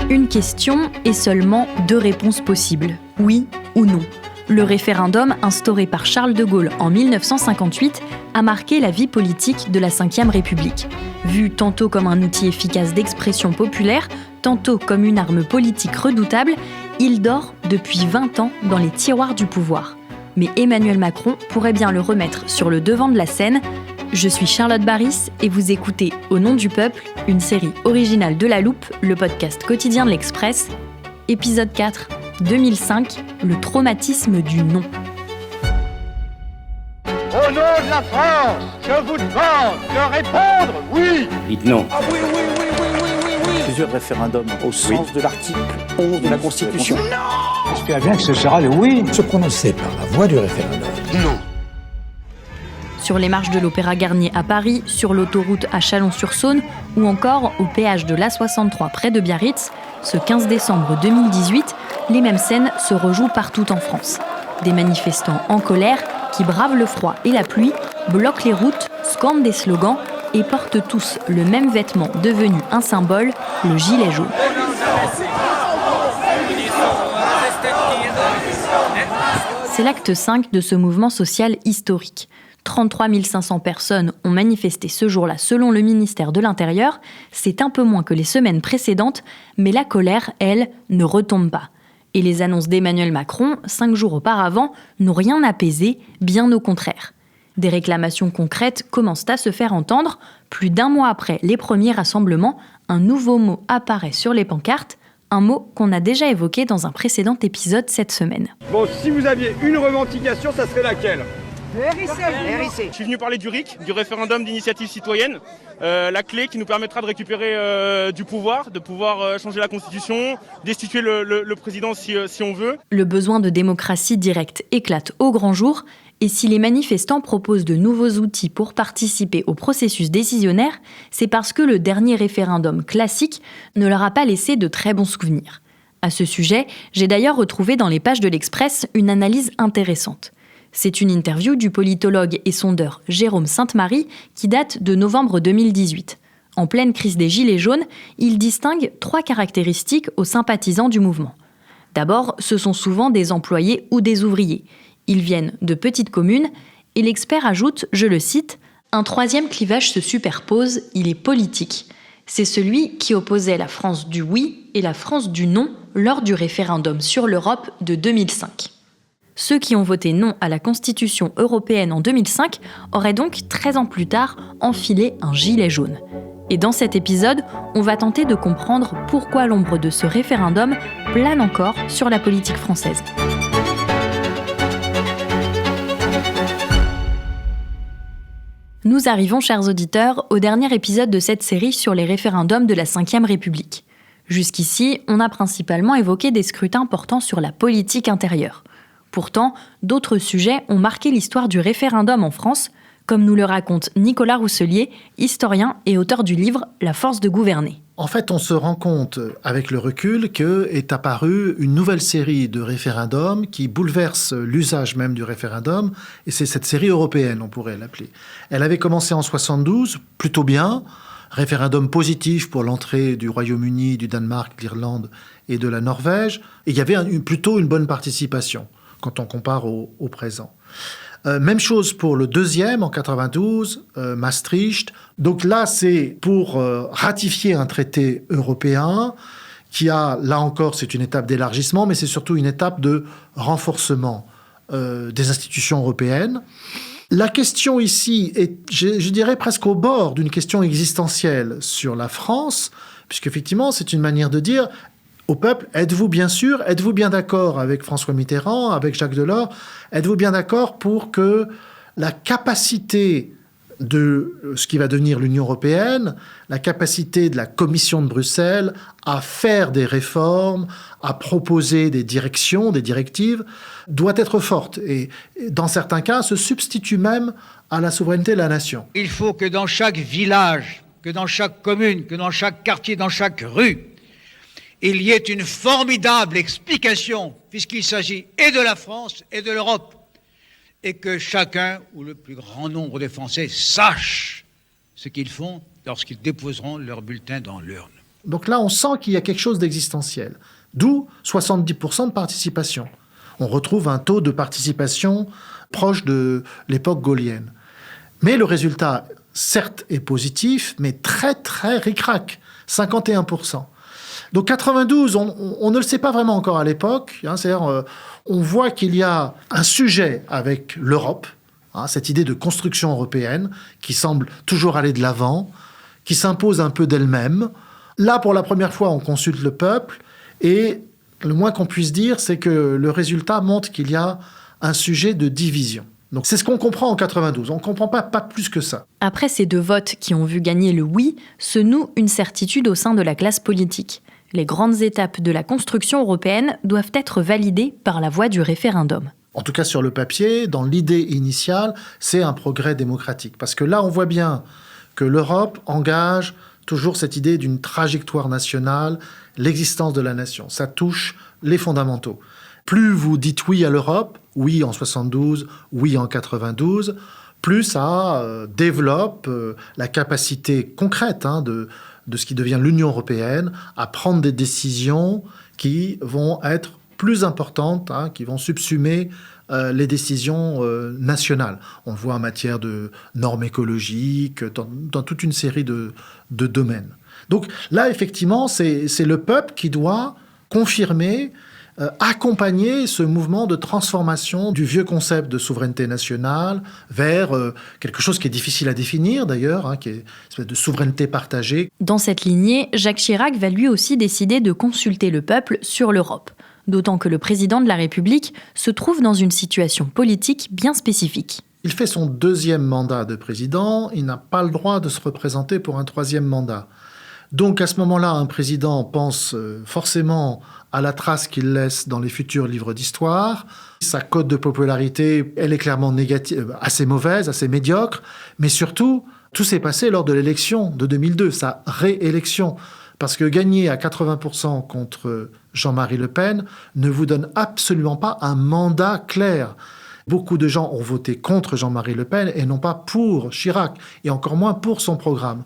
Une question et seulement 2 réponses possibles, oui ou non. Le référendum instauré par Charles de Gaulle en 1958 a marqué la vie politique de la Ve République. Vu tantôt comme un outil efficace d'expression populaire, tantôt comme une arme politique redoutable, il dort depuis 20 ans dans les tiroirs du pouvoir. Mais Emmanuel Macron pourrait bien le remettre sur le devant de la scène. Je suis Charlotte Baris et vous écoutez Au nom du peuple, une série originale de La Loupe, le podcast quotidien de l'Express. Épisode 4, 2005, le traumatisme du non. Au nom de la France, je vous demande de répondre oui. Dites non. Ah oui. Plusieurs référendums au sens de l'article 11 de la Constitution. Non. J'espère bien que ce sera le oui. Se prononcer par la voie du référendum. Non. Sur les marches de l'Opéra Garnier à Paris, sur l'autoroute à Chalon-sur-Saône ou encore au péage de l'A63 près de Biarritz, ce 15 décembre 2018, les mêmes scènes se rejouent partout en France. Des manifestants en colère qui bravent le froid et la pluie, bloquent les routes, scandent des slogans et portent tous le même vêtement devenu un symbole, le gilet jaune. C'est l'acte 5 de ce mouvement social historique. 33 500 personnes ont manifesté ce jour-là selon le ministère de l'Intérieur. C'est un peu moins que les semaines précédentes, mais la colère, elle, ne retombe pas. Et les annonces d'Emmanuel Macron, 5 jours auparavant, n'ont rien apaisé, bien au contraire. Des réclamations concrètes commencent à se faire entendre. Plus d'1 mois après les premiers rassemblements, un nouveau mot apparaît sur les pancartes, un mot qu'on a déjà évoqué dans un précédent épisode cette semaine. Bon, si vous aviez une revendication, ça serait laquelle ? RIC. Je suis venu parler du RIC, du référendum d'initiative citoyenne, la clé qui nous permettra de récupérer du pouvoir, de pouvoir changer la Constitution, destituer le président si on veut. Le besoin de démocratie directe éclate au grand jour, et si les manifestants proposent de nouveaux outils pour participer au processus décisionnaire, c'est parce que le dernier référendum classique ne leur a pas laissé de très bons souvenirs. À ce sujet, j'ai d'ailleurs retrouvé dans les pages de l'Express une analyse intéressante. C'est une interview du politologue et sondeur Jérôme Sainte-Marie qui date de novembre 2018. En pleine crise des Gilets jaunes, il distingue 3 caractéristiques aux sympathisants du mouvement. D'abord, ce sont souvent des employés ou des ouvriers. Ils viennent de petites communes et l'expert ajoute, je le cite, « Un 3e clivage se superpose, il est politique. C'est celui qui opposait la France du oui et la France du non lors du référendum sur l'Europe de 2005. » Ceux qui ont voté non à la Constitution européenne en 2005 auraient donc 13 ans plus tard enfilé un gilet jaune. Et dans cet épisode, on va tenter de comprendre pourquoi l'ombre de ce référendum plane encore sur la politique française. Nous arrivons, chers auditeurs, au dernier épisode de cette série sur les référendums de la Ve République. Jusqu'ici, on a principalement évoqué des scrutins portant sur la politique intérieure. Pourtant, d'autres sujets ont marqué l'histoire du référendum en France, comme nous le raconte Nicolas Rousselier, historien et auteur du livre « La force de gouverner ». En fait, on se rend compte, avec le recul, qu'est apparue une nouvelle série de référendums qui bouleverse l'usage même du référendum, et c'est cette série européenne, on pourrait l'appeler. Elle avait commencé en 72, plutôt bien, référendum positif pour l'entrée du Royaume-Uni, du Danemark, de l'Irlande et de la Norvège, et il y avait plutôt une bonne participation quand on compare au présent. Même chose pour le 2e, en 92, Maastricht. Donc là, c'est pour ratifier un traité européen qui a, là encore, c'est une étape d'élargissement, mais c'est surtout une étape de renforcement des institutions européennes. La question ici est, je dirais, presque au bord d'une question existentielle sur la France, puisqu'effectivement, c'est une manière de dire au peuple, êtes-vous bien d'accord avec François Mitterrand, avec Jacques Delors, êtes-vous bien d'accord pour que la capacité de ce qui va devenir l'Union européenne, la capacité de la Commission de Bruxelles à faire des réformes, à proposer des directions, des directives, doit être forte et dans certains cas, se substitue même à la souveraineté de la nation. Il faut que dans chaque village, que dans chaque commune, que dans chaque quartier, dans chaque rue, il y ait une formidable explication, puisqu'il s'agit et de la France et de l'Europe, et que chacun, ou le plus grand nombre de Français, sache ce qu'ils font lorsqu'ils déposeront leur bulletin dans l'urne. Donc là, on sent qu'il y a quelque chose d'existentiel. D'où 70% de participation. On retrouve un taux de participation proche de l'époque gaullienne. Mais le résultat, certes, est positif, mais très, très ric-rac, 51%. Donc 92, on ne le sait pas vraiment encore à l'époque. C'est-à-dire, on voit qu'il y a un sujet avec l'Europe, cette idée de construction européenne qui semble toujours aller de l'avant, qui s'impose un peu d'elle-même. Là, pour la première fois, on consulte le peuple et le moins qu'on puisse dire, c'est que le résultat montre qu'il y a un sujet de division. Donc c'est ce qu'on comprend en 92. On ne comprend pas plus que ça. Après ces 2 votes qui ont vu gagner le oui, se noue une certitude au sein de la classe politique. Les grandes étapes de la construction européenne doivent être validées par la voie du référendum. En tout cas sur le papier, dans l'idée initiale, c'est un progrès démocratique. Parce que là, on voit bien que l'Europe engage toujours cette idée d'une trajectoire nationale, l'existence de la nation. Ça touche les fondamentaux. Plus vous dites oui à l'Europe, oui en 72, oui en 92, plus ça développe la capacité concrète de ce qui devient l'Union européenne à prendre des décisions qui vont être plus importantes, qui vont subsumer les décisions nationales. On le voit en matière de normes écologiques, dans toute une série de domaines. Donc là, effectivement, c'est le peuple qui doit confirmer, accompagner ce mouvement de transformation du vieux concept de souveraineté nationale vers quelque chose qui est difficile à définir d'ailleurs, qui est une espèce de souveraineté partagée. Dans cette lignée, Jacques Chirac va lui aussi décider de consulter le peuple sur l'Europe. D'autant que le président de la République se trouve dans une situation politique bien spécifique. Il fait son 2e mandat de président, il n'a pas le droit de se représenter pour un 3e mandat. Donc à ce moment-là, un président pense forcément à la trace qu'il laisse dans les futurs livres d'histoire. Sa cote de popularité, elle est clairement négative, assez mauvaise, assez médiocre, mais surtout, tout s'est passé lors de l'élection de 2002, sa réélection. Parce que gagner à 80% contre Jean-Marie Le Pen ne vous donne absolument pas un mandat clair. Beaucoup de gens ont voté contre Jean-Marie Le Pen et non pas pour Chirac, et encore moins pour son programme.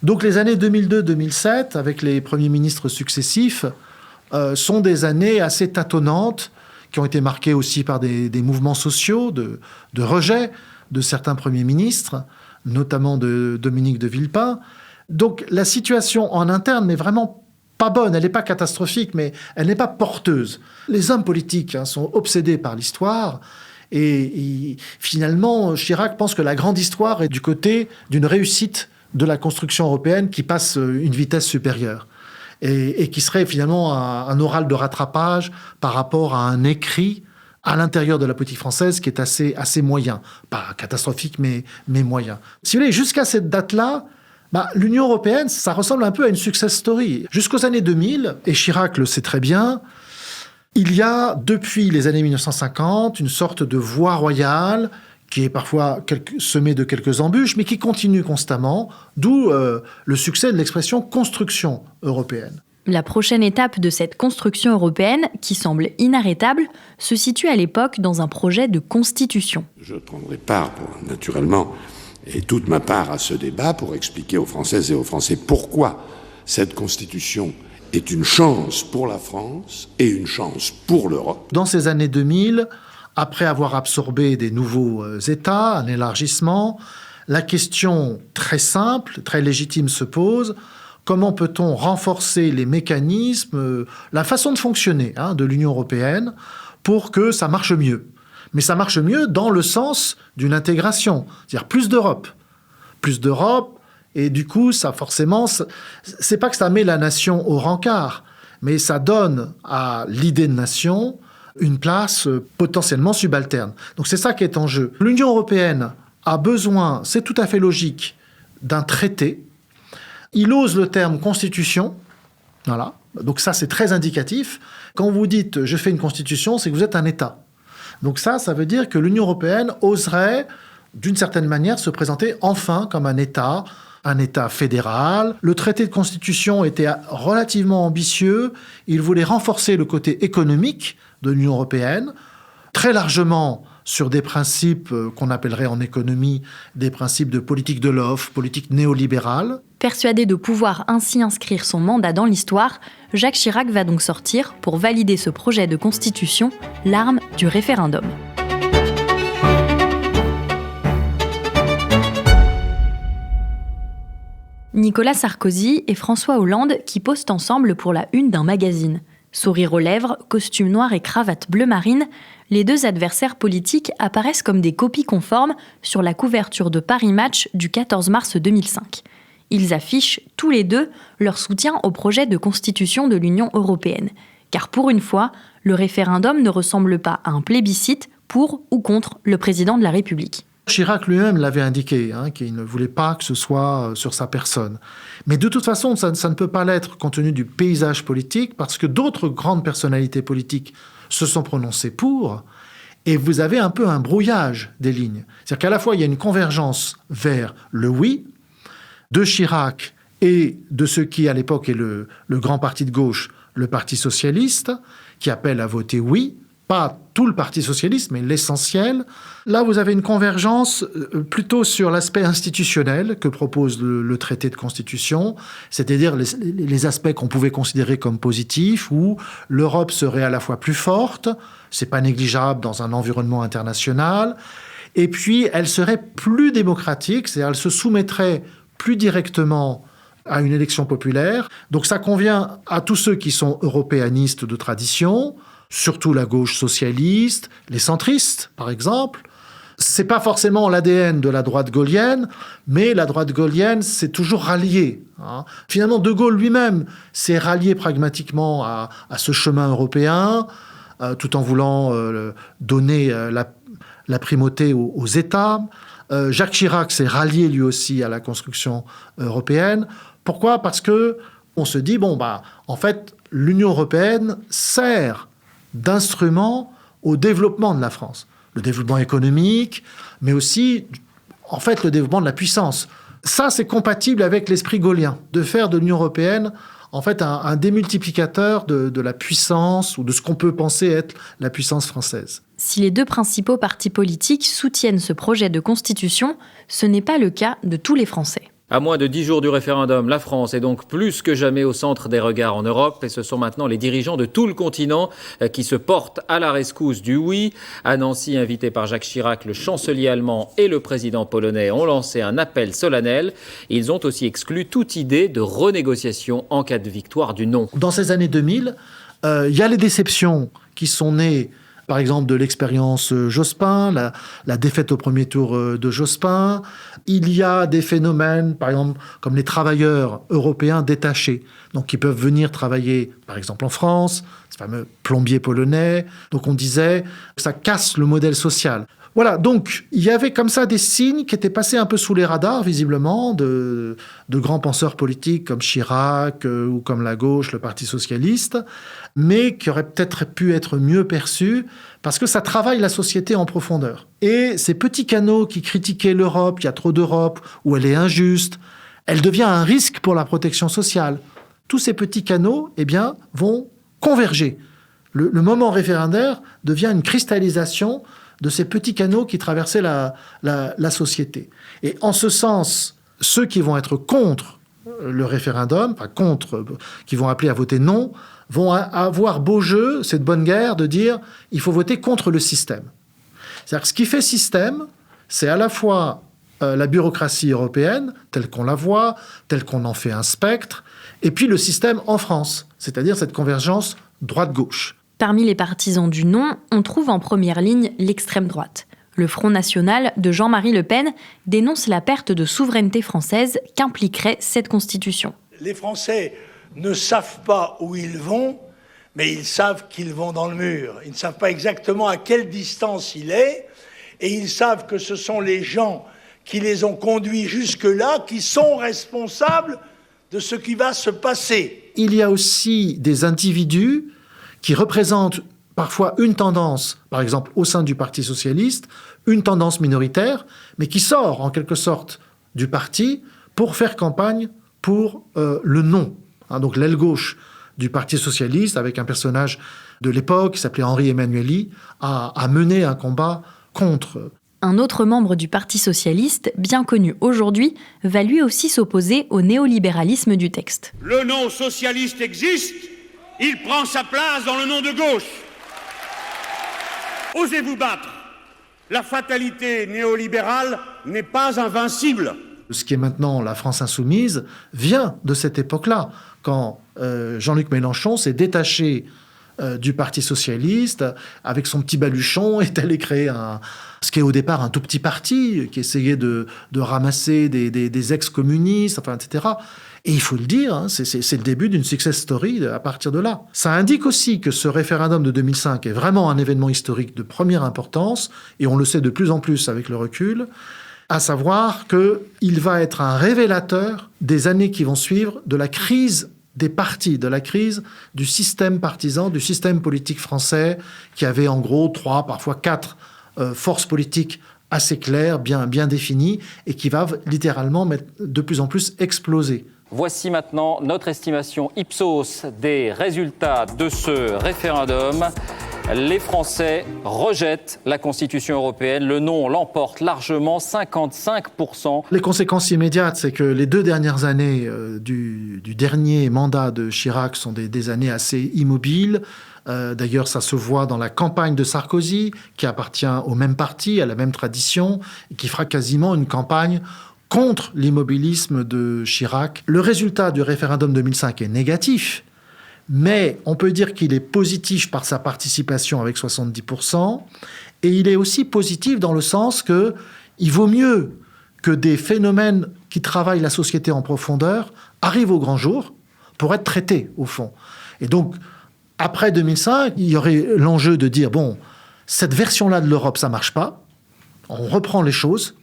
Donc les années 2002-2007, avec les premiers ministres successifs, sont des années assez tâtonnantes, qui ont été marquées aussi par des mouvements sociaux de rejet de certains premiers ministres, notamment de Dominique de Villepin. Donc la situation en interne n'est vraiment pas bonne, elle n'est pas catastrophique, mais elle n'est pas porteuse. Les hommes politiques sont obsédés par l'histoire, et finalement, Chirac pense que la grande histoire est du côté d'une réussite de la construction européenne qui passe une vitesse supérieure, et qui serait finalement un oral de rattrapage par rapport à un écrit à l'intérieur de la politique française qui est assez moyen. Pas catastrophique, mais moyen. Si vous voulez, jusqu'à cette date-là, l'Union européenne, ça ressemble un peu à une success story. Jusqu'aux années 2000, et Chirac le sait très bien, il y a, depuis les années 1950, une sorte de voie royale qui est parfois semée de quelques embûches, mais qui continue constamment, d'où le succès de l'expression « construction européenne ». La prochaine étape de cette construction européenne, qui semble inarrêtable, se situe à l'époque dans un projet de constitution. Je prendrai part, naturellement, et toute ma part à ce débat pour expliquer aux Françaises et aux Français pourquoi cette constitution est une chance pour la France et une chance pour l'Europe. Dans ces années 2000, après avoir absorbé des nouveaux États, un élargissement, la question très simple, très légitime se pose: comment peut-on renforcer les mécanismes, la façon de fonctionner de l'Union européenne pour que ça marche mieux ? Mais ça marche mieux dans le sens d'une intégration, c'est-à-dire plus d'Europe. Plus d'Europe, et du coup, ça forcément, c'est pas que ça met la nation au rencard, mais ça donne à l'idée de nation une place potentiellement subalterne. Donc c'est ça qui est en jeu. L'Union européenne a besoin, c'est tout à fait logique, d'un traité. Il ose le terme constitution, voilà. Donc ça, c'est très indicatif. Quand vous dites « je fais une constitution », c'est que vous êtes un État. Donc ça veut dire que l'Union européenne oserait, d'une certaine manière, se présenter enfin comme un État fédéral. Le traité de constitution était relativement ambitieux. Il voulait renforcer le côté économique de l'Union européenne, très largement sur des principes qu'on appellerait en économie des principes de politique de l'offre, politique néolibérale. Persuadé de pouvoir ainsi inscrire son mandat dans l'histoire, Jacques Chirac va donc sortir, pour valider ce projet de constitution, l'arme du référendum. Nicolas Sarkozy et François Hollande qui posent ensemble pour la une d'un magazine. Sourire aux lèvres, costume noir et cravate bleu marine, les deux adversaires politiques apparaissent comme des copies conformes sur la couverture de Paris Match du 14 mars 2005. Ils affichent, tous les deux, leur soutien au projet de constitution de l'Union européenne. Car pour une fois, le référendum ne ressemble pas à un plébiscite pour ou contre le président de la République. Chirac lui-même l'avait indiqué, qu'il ne voulait pas que ce soit sur sa personne. Mais de toute façon, ça ne peut pas l'être compte tenu du paysage politique, parce que d'autres grandes personnalités politiques se sont prononcées pour, et vous avez un peu un brouillage des lignes. C'est-à-dire qu'à la fois, il y a une convergence vers le oui, de Chirac et de ce qui, à l'époque, est le grand parti de gauche, le Parti socialiste, qui appelle à voter oui, pas tout le Parti socialiste, mais l'essentiel. Là, vous avez une convergence plutôt sur l'aspect institutionnel que propose le traité de constitution, c'est-à-dire les aspects qu'on pouvait considérer comme positifs, où l'Europe serait à la fois plus forte, c'est pas négligeable dans un environnement international, et puis elle serait plus démocratique, c'est-à-dire elle se soumettrait plus directement à une élection populaire. Donc ça convient à tous ceux qui sont européanistes de tradition, surtout la gauche socialiste, les centristes, par exemple. C'est pas forcément l'ADN de la droite gaullienne, mais la droite gaullienne s'est toujours ralliée. Finalement, De Gaulle lui-même s'est rallié pragmatiquement à ce chemin européen, tout en voulant donner la primauté aux États. Jacques Chirac s'est rallié lui aussi à la construction européenne. Pourquoi ? Parce que on se dit, en fait, l'Union européenne sert d'instrument au développement de la France. Le développement économique, mais aussi, en fait, le développement de la puissance. Ça, c'est compatible avec l'esprit gaullien, de faire de l'Union européenne, en fait, un démultiplicateur de la puissance ou de ce qu'on peut penser être la puissance française. Si les deux principaux partis politiques soutiennent ce projet de constitution, ce n'est pas le cas de tous les Français. À moins de 10 jours du référendum, la France est donc plus que jamais au centre des regards en Europe et ce sont maintenant les dirigeants de tout le continent qui se portent à la rescousse du oui. À Nancy, invité par Jacques Chirac, le chancelier allemand et le président polonais ont lancé un appel solennel. Ils ont aussi exclu toute idée de renégociation en cas de victoire du non. Dans ces années 2000, il y a les déceptions qui sont nées, par exemple, de l'expérience Jospin, la défaite au premier tour de Jospin. Il y a des phénomènes, par exemple, comme les travailleurs européens détachés, donc qui peuvent venir travailler, par exemple, en France, ce fameux plombier polonais. Donc on disait que ça casse le modèle social. Voilà, donc il y avait comme ça des signes qui étaient passés un peu sous les radars, visiblement, de grands penseurs politiques comme Chirac ou comme la gauche, le Parti socialiste, mais qui auraient peut-être pu être mieux perçus parce que ça travaille la société en profondeur. Et ces petits canaux qui critiquaient l'Europe, il y a trop d'Europe, ou elle est injuste, elle devient un risque pour la protection sociale. Tous ces petits canaux, vont converger. Le moment référendaire devient une cristallisation de ces petits canaux qui traversaient la société. Et en ce sens, ceux qui vont être contre le référendum, qui vont appeler à voter non, vont avoir beau jeu, cette bonne guerre, de dire il faut voter contre le système. C'est-à-dire que ce qui fait système, c'est à la fois la bureaucratie européenne, telle qu'on la voit, telle qu'on en fait un spectre, et puis le système en France, c'est-à-dire cette convergence droite-gauche. Parmi les partisans du non, on trouve en première ligne l'extrême droite. Le Front National de Jean-Marie Le Pen dénonce la perte de souveraineté française qu'impliquerait cette constitution. Les Français ne savent pas où ils vont, mais ils savent qu'ils vont dans le mur. Ils ne savent pas exactement à quelle distance il est, et ils savent que ce sont les gens qui les ont conduits jusque-là qui sont responsables de ce qui va se passer. Il y a aussi des individus qui représentent parfois une tendance, par exemple au sein du Parti socialiste, une tendance minoritaire, mais qui sort en quelque sorte du parti pour faire campagne pour le non. Donc l'aile gauche du Parti socialiste, avec un personnage de l'époque qui s'appelait Henri Emmanuelli, a mené un combat contre. Un autre membre du Parti socialiste, bien connu aujourd'hui, va lui aussi s'opposer au néolibéralisme du texte. Le nom socialiste existe, il prend sa place dans le nom de gauche. Osez-vous battre. La fatalité néolibérale n'est pas invincible. Ce qui est maintenant la France insoumise vient de cette époque-là, quand Jean-Luc Mélenchon s'est détaché du Parti socialiste, avec son petit baluchon, est allé créer ce qui est au départ un tout petit parti, qui essayait de ramasser des ex-communistes, enfin, etc. Et il faut le dire, c'est le début d'une success story à partir de là. Ça indique aussi que ce référendum de 2005 est vraiment un événement historique de première importance, et on le sait de plus en plus avec le recul, à savoir qu'il va être un révélateur des années qui vont suivre de la crise des partis, de la crise du système partisan, du système politique français, qui avait en gros 3, parfois 4 forces politiques assez claires, bien définies, et qui va littéralement de plus en plus exploser. Voici maintenant notre estimation Ipsos des résultats de ce référendum. Les Français rejettent la Constitution européenne. Le non l'emporte largement, 55%. Les conséquences immédiates, c'est que les 2 dernières années du dernier mandat de Chirac sont des années assez immobiles. D'ailleurs, ça se voit dans la campagne de Sarkozy, qui appartient au même parti, à la même tradition, et qui fera quasiment une campagne contre l'immobilisme de Chirac. Le résultat du référendum 2005 est négatif, mais on peut dire qu'il est positif par sa participation avec 70%, et il est aussi positif dans le sens qu'il vaut mieux que des phénomènes qui travaillent la société en profondeur arrivent au grand jour pour être traités, au fond. Et donc, après 2005, il y aurait l'enjeu de dire, bon, cette version-là de l'Europe, ça ne marche pas, on reprend les choses,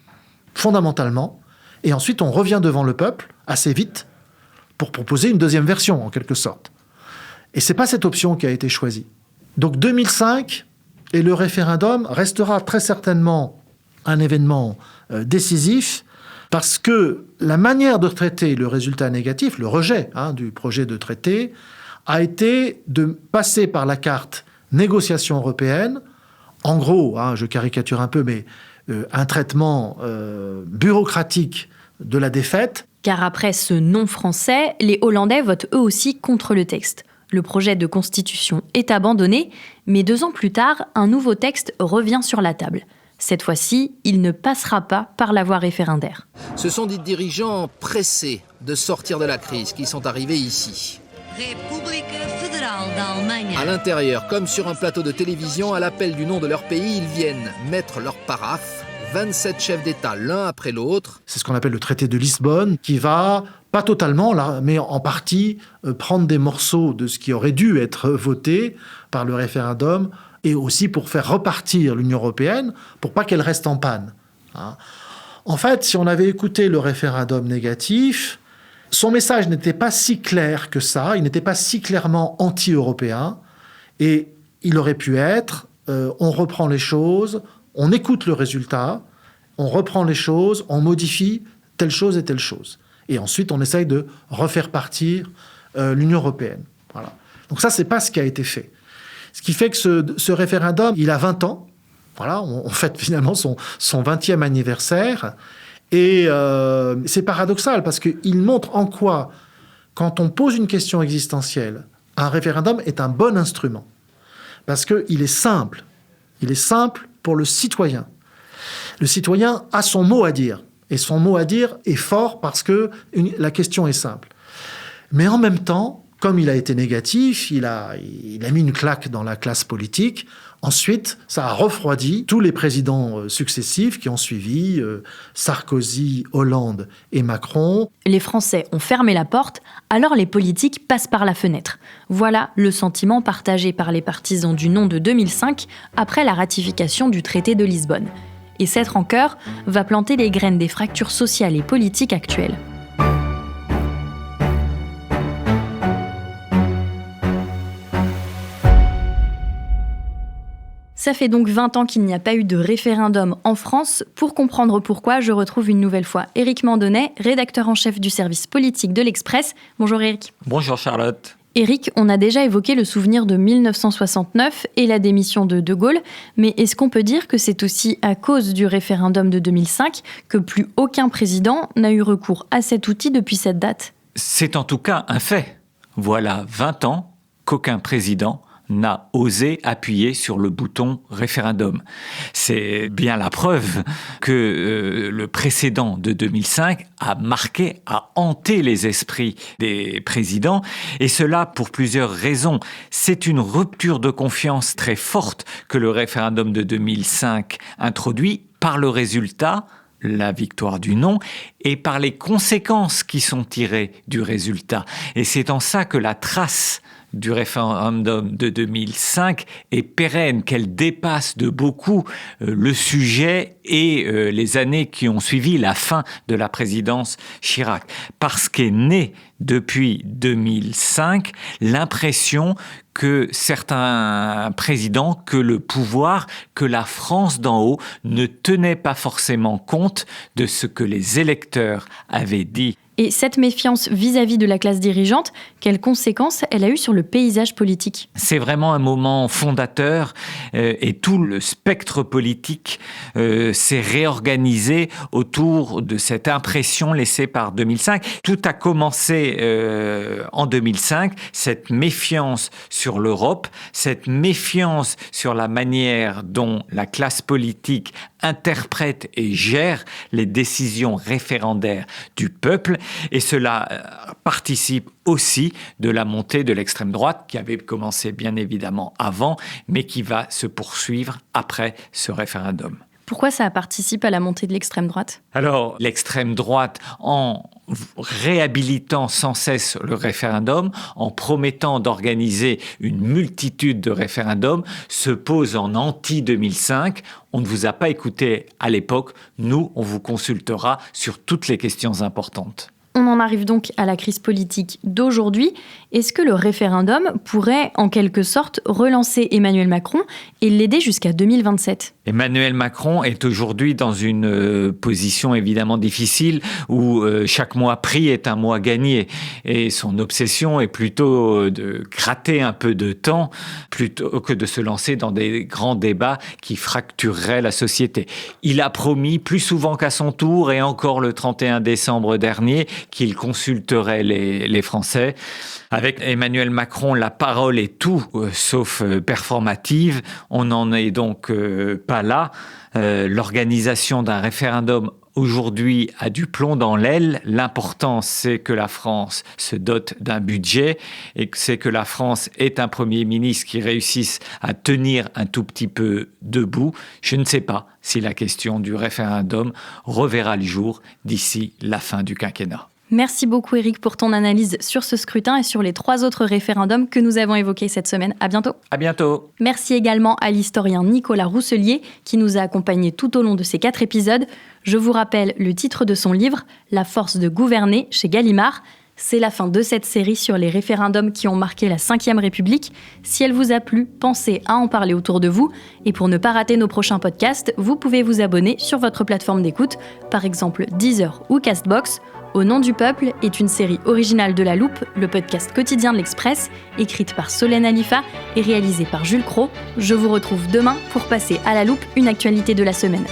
fondamentalement, et ensuite on revient devant le peuple, assez vite, pour proposer une deuxième version, en quelque sorte. Et ce n'est pas cette option qui a été choisie. Donc 2005 et le référendum restera très certainement un événement décisif, parce que la manière de traiter le résultat négatif, le rejet du projet de traité, a été de passer par la carte négociation européenne, en gros, je caricature un peu, mais un traitement bureaucratique de la défaite. Car après ce non français, les Hollandais votent eux aussi contre le texte. Le projet de constitution est abandonné, mais 2 ans plus tard, un nouveau texte revient sur la table. Cette fois-ci, il ne passera pas par la voie référendaire. Ce sont des dirigeants pressés de sortir de la crise qui sont arrivés ici. À l'intérieur, comme sur un plateau de télévision, à l'appel du nom de leur pays, ils viennent mettre leur paraphe. 27 chefs d'État l'un après l'autre. C'est ce qu'on appelle le traité de Lisbonne, qui va, pas totalement, là, mais en partie, prendre des morceaux de ce qui aurait dû être voté par le référendum, et aussi pour faire repartir l'Union européenne, pour pas qu'elle reste en panne. En fait, si on avait écouté le référendum négatif, son message n'était pas si clair que ça, il n'était pas si clairement anti-européen, et il aurait pu être, on reprend les choses, on écoute le résultat, on reprend les choses, on modifie telle chose et telle chose. Et ensuite, on essaye de refaire partir l'Union européenne. Voilà. Donc ça, c'est pas ce qui a été fait. Ce qui fait que ce référendum, il a 20 ans. Voilà, on fête finalement son 20e anniversaire. Et c'est paradoxal, parce qu'il montre en quoi, quand on pose une question existentielle, un référendum est un bon instrument. Parce qu'il est simple. Il est simple pour le citoyen. Le citoyen a son mot à dire. Et son mot à dire est fort parce que la question est simple. Mais en même temps, comme il a été négatif, il a mis une claque dans la classe politique. Ensuite, ça a refroidi tous les présidents successifs qui ont suivi, Sarkozy, Hollande et Macron. Les Français ont fermé la porte, alors les politiques passent par la fenêtre. Voilà le sentiment partagé par les partisans du non de 2005 après la ratification du traité de Lisbonne. Et cette rancœur va planter les graines des fractures sociales et politiques actuelles. Ça fait donc 20 ans qu'il n'y a pas eu de référendum en France. Pour comprendre pourquoi, je retrouve une nouvelle fois Éric Mandonnet, rédacteur en chef du service politique de l'Express. Bonjour Éric. Bonjour Charlotte. Éric, on a déjà évoqué le souvenir de 1969 et la démission de De Gaulle, mais est-ce qu'on peut dire que c'est aussi à cause du référendum de 2005 que plus aucun président n'a eu recours à cet outil depuis cette date ? C'est en tout cas un fait. Voilà 20 ans qu'aucun président n'a osé appuyer sur le bouton référendum. C'est bien la preuve que le précédent de 2005 a marqué, a hanté les esprits des présidents, et cela pour plusieurs raisons. C'est une rupture de confiance très forte que le référendum de 2005 introduit par le résultat, la victoire du non, et par les conséquences qui sont tirées du résultat. Et c'est en ça que la trace du référendum de 2005 est pérenne, qu'elle dépasse de beaucoup le sujet et les années qui ont suivi la fin de la présidence Chirac. Parce qu'est née depuis 2005 l'impression que certains présidents, que le pouvoir, que la France d'en haut ne tenait pas forcément compte de ce que les électeurs avaient dit. Et cette méfiance vis-à-vis de la classe dirigeante, quelles conséquences elle a eu sur le paysage politique ? C'est vraiment un moment fondateur et tout le spectre politique s'est réorganisé autour de cette impression laissée par 2005. Tout a commencé en 2005, cette méfiance sur l'Europe, cette méfiance sur la manière dont la classe politique interprète et gère les décisions référendaires du peuple. Et cela participe aussi de la montée de l'extrême droite qui avait commencé bien évidemment avant, mais qui va se poursuivre après ce référendum. Pourquoi ça participe à la montée de l'extrême droite ? Alors, l'extrême droite, en réhabilitant sans cesse le référendum, en promettant d'organiser une multitude de référendums, se pose en anti-2005. On ne vous a pas écouté à l'époque. Nous, on vous consultera sur toutes les questions importantes. On en arrive donc à la crise politique d'aujourd'hui. Est-ce que le référendum pourrait, en quelque sorte, relancer Emmanuel Macron et l'aider jusqu'à 2027 ? Emmanuel Macron est aujourd'hui dans une position évidemment difficile où chaque mois pris est un mois gagné. Et son obsession est plutôt de gratter un peu de temps plutôt que de se lancer dans des grands débats qui fractureraient la société. Il a promis plus souvent qu'à son tour, et encore le 31 décembre dernier, qu'il consulterait les Français. Avec Emmanuel Macron, la parole est tout sauf performative. On n'en est donc pas là. L'organisation d'un référendum aujourd'hui a du plomb dans l'aile. L'important, c'est que la France se dote d'un budget et c'est que la France ait un Premier ministre qui réussisse à tenir un tout petit peu debout. Je ne sais pas si la question du référendum reverra le jour d'ici la fin du quinquennat. Merci beaucoup Éric pour ton analyse sur ce scrutin et sur les 3 autres référendums que nous avons évoqués cette semaine. À bientôt. À bientôt. Merci également à l'historien Nicolas Rousselier qui nous a accompagnés tout au long de ces 4 épisodes. Je vous rappelle le titre de son livre « La force de gouverner » chez Gallimard. C'est la fin de cette série sur les référendums qui ont marqué la Ve République. Si elle vous a plu, pensez à en parler autour de vous. Et pour ne pas rater nos prochains podcasts, vous pouvez vous abonner sur votre plateforme d'écoute, par exemple Deezer ou Castbox. Au nom du peuple est une série originale de La Loupe, le podcast quotidien de l'Express, écrite par Solène Alifa et réalisée par Jules Cros. Je vous retrouve demain pour passer à La Loupe une actualité de la semaine.